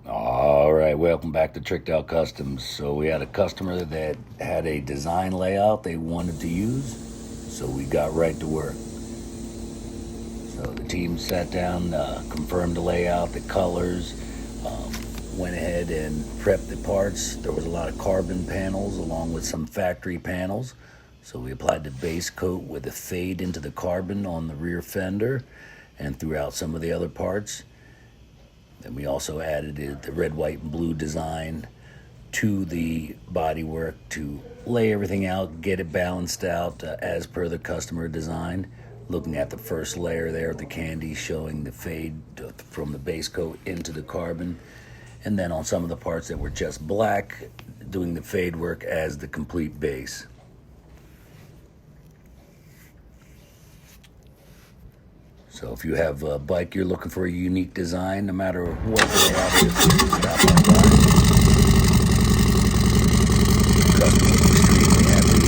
All right, welcome back to Tricked Out Customs. So we had a customer that had a design layout they wanted to use, so we got right to work. So the team sat down, confirmed the layout, the colors, went ahead and prepped the parts. There was a lot of carbon panels along with some factory panels. So we applied the base coat with a fade into the carbon on the rear fender and throughout some of the other parts. Then we also added the red, white, and blue design to the bodywork to lay everything out, get it balanced out as per the customer design. Looking at the first layer there of the candy, showing the fade from the base coat into the carbon. And then on some of the parts that were just black, doing the fade work as the complete base. So if you have a bike you're looking for a unique design, no matter what layout it is, stop by. Customers are extremely happy.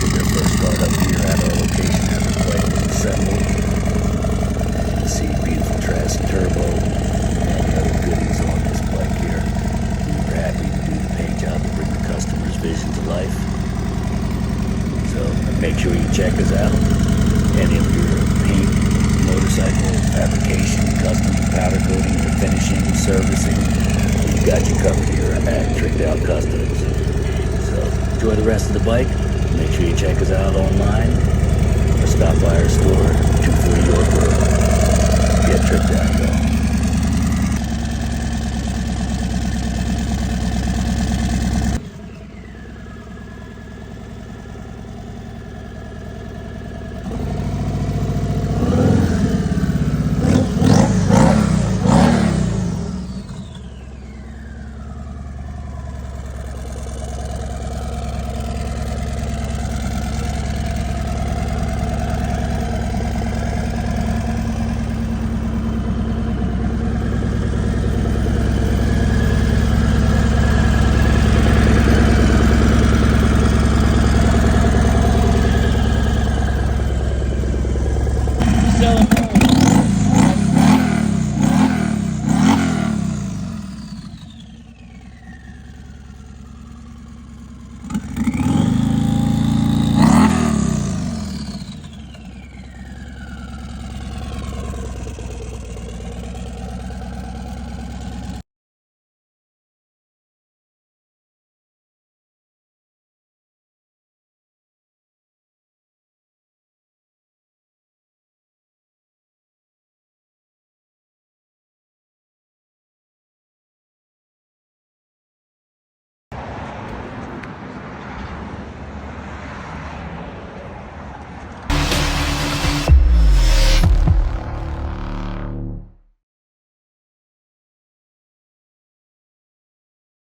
Did their first start up here at our location as the bike was assembled. You can see beautiful trash turbo and the other goodies on this bike here. We were happy to do the paint job to bring the customer's vision to life. So make sure you check us out. Any of your paint, motorcycle fabrication, custom powder coating, or finishing, servicing, we've got you covered here at Tricked Out Customs. So enjoy the rest of the bike. Make sure you check us out online or stop by our store, 240 York Road. Get tricked out, though.